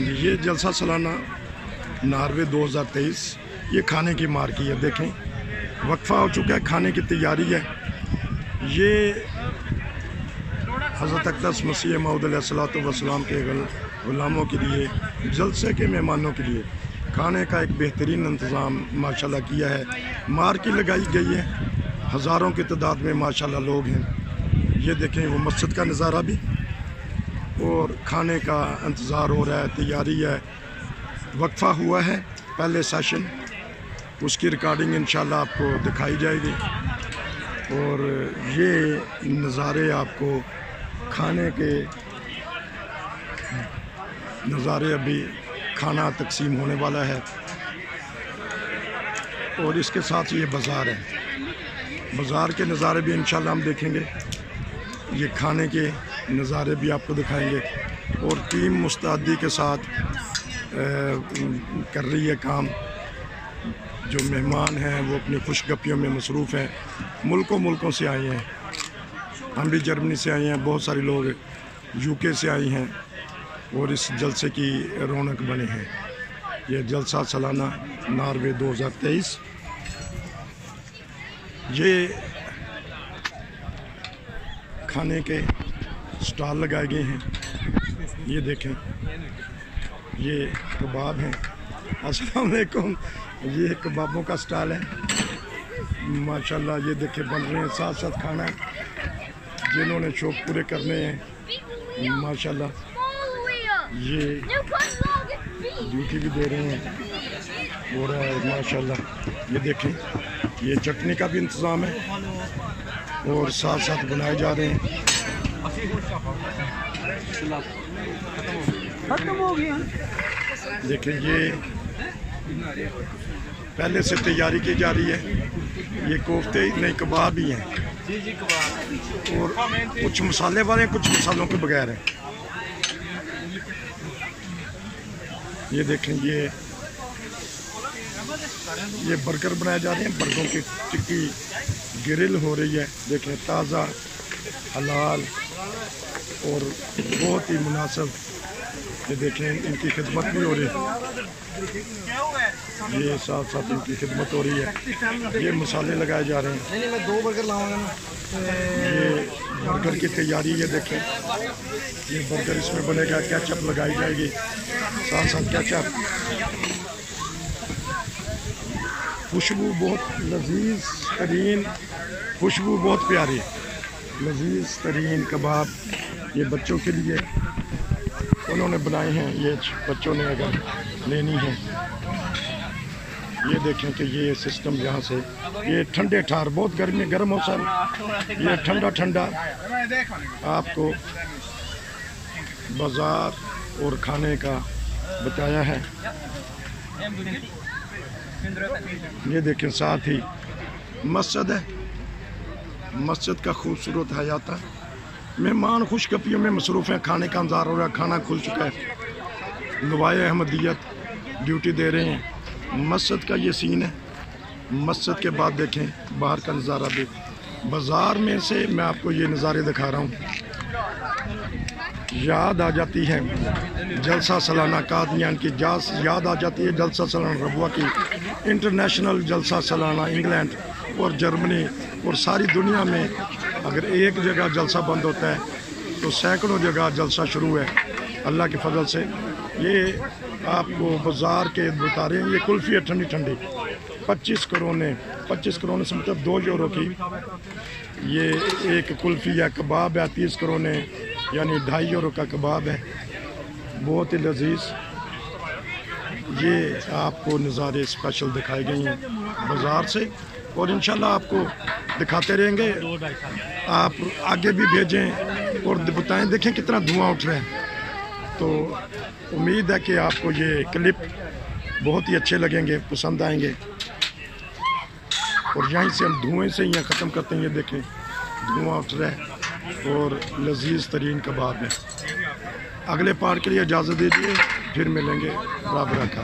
जी, ये जलसा सालाना नॉर्वे 2023 ये खाने की मार्की है। देखें वक्फा हो चुका है, खाने की तैयारी है। ये हज़रत अक़दस मसीह मऊद अलैहिस्सलाम के गुलामों के लिए, जलसे के मेहमानों के लिए खाने का एक बेहतरीन इंतज़ाम माशाल्लाह किया है। मार्की लगाई गई है, हज़ारों की तादाद में माशाल्लाह लोग हैं। ये देखें वो मस्जिद का नज़ारा भी, और खाने का इंतज़ार हो रहा है, तैयारी है। वक्फा हुआ है पहले सेशन, उसकी रिकॉर्डिंग इंशाल्लाह आपको दिखाई जाएगी। और ये नज़ारे आपको खाने के नज़ारे, अभी खाना तकसीम होने वाला है। और इसके साथ ये बाज़ार है, बाज़ार के नज़ारे भी इंशाल्लाह हम देखेंगे। ये खाने के नज़ारे भी आपको दिखाएंगे। और टीम मुस्तैदी के साथ कर रही है काम। जो मेहमान हैं वो अपनी खुशगपियों में मसरूफ़ हैं। मुल्कों से आए हैं, हम भी जर्मनी से आए हैं, बहुत सारे लोग यूके से आए हैं और इस जलसे की रौनक बने हैं। ये जलसा सालाना नॉर्वे 2023, ये खाने के स्टॉल लगाए गए हैं। ये देखें, ये कबाब हैं। अस्सलाम वालेकुम, ये कबाबों का स्टॉल है माशाल्लाह। ये देखें बन रहे हैं, साथ साथ खाना जिन्होंने शौक पूरे करने हैं माशाल्लाह। ये ड्यूटी भी दे रहे हैं, हो रहा है माशाल्लाह। ये देखें, ये चटनी का भी इंतज़ाम है और साथ साथ बनाए जा रहे हैं। खत्म हो गया। देखें, ये पहले से तैयारी की जा रही है। ये कोफ्ते नहीं कबाब ही हैं, और कुछ मसाले वाले हैं, कुछ मसालों के बगैर हैं। ये देखें, ये बर्गर बनाए जा रहे हैं। बर्गरों की टिक्की ग्रिल हो रही है। देखें, ताज़ा, हलाल और बहुत ही मुनासिब। ये देखें, इनकी खिदमत भी हो रही है। ये साथ साथ इनकी खिदमत हो रही है। ये मसाले लगाए जा रहे हैं। मैं 2 बर्गर लाऊंगा ना। ये बर्गर की तैयारी है। देखें, ये बर्गर इसमें बनेगा, केचप लगाई जाएगी, साथ साथ केचप। खुशबू बहुत लजीज तरीन, खुशबू बहुत प्यारी, लजीज तरीन कबाब। ये बच्चों के लिए उन्होंने बनाए हैं, ये बच्चों ने अगर लेनी है। ये देखें कि ये सिस्टम यहाँ से, ये ठंडे ठार, बहुत गर्म मौसम, ये ठंडा ठंडा आपको बाज़ार और खाने का बताया है। ये देखें, साथ ही मस्जिद है, मस्जिद का खूबसूरत हयाता। मेहमान खुशगपियों में मसरूफ़ हैं, खाने का इंतज़ार हो रहा है। खाना खुल चुका है, नुवाए अहमदियत ड्यूटी दे रहे हैं। मस्जिद का ये सीन है। मस्जिद के बाद देखें बाहर का नज़ारा भी। बाज़ार में से मैं आपको ये नज़ारे दिखा रहा हूँ। याद आ जाती है जलसा सालाना कादियान की, याद आ जाती है जलसा सालाना रबुआ की। इंटरनेशनल जलसा सालाना इंग्लैंड और जर्मनी और सारी दुनिया में अगर एक जगह जलसा बंद होता है तो सैकड़ों जगह जलसा शुरू है अल्लाह के फजल से। ये आपको बाज़ार के बता रहे हैं। ये कुल्फ़ी है ठंडी ठंडी, 25 करोने से मतलब 2 यूरो की ये एक कुल्फ़ी है। कबाब है 30 करोने, यानी 2.5 यूरो का कबाब है, बहुत ही लजीज। ये आपको नज़ारे स्पेशल दिखाए गए हैं बाज़ार से, और इंशाल्लाह आपको दिखाते रहेंगे। आप आगे भी भेजें और बताएं। देखें कितना धुआं उठ रहा है। तो उम्मीद है कि आपको ये क्लिप बहुत ही अच्छे लगेंगे, पसंद आएंगे। और यहीं से हम धुएं से ही ख़त्म करते हैं। ये देखें, धुआं उठ रहा है और लजीज तरीन कबाब है। अगले पार्ट के लिए इजाज़त दीजिए, फिर मिलेंगे। बराबर का।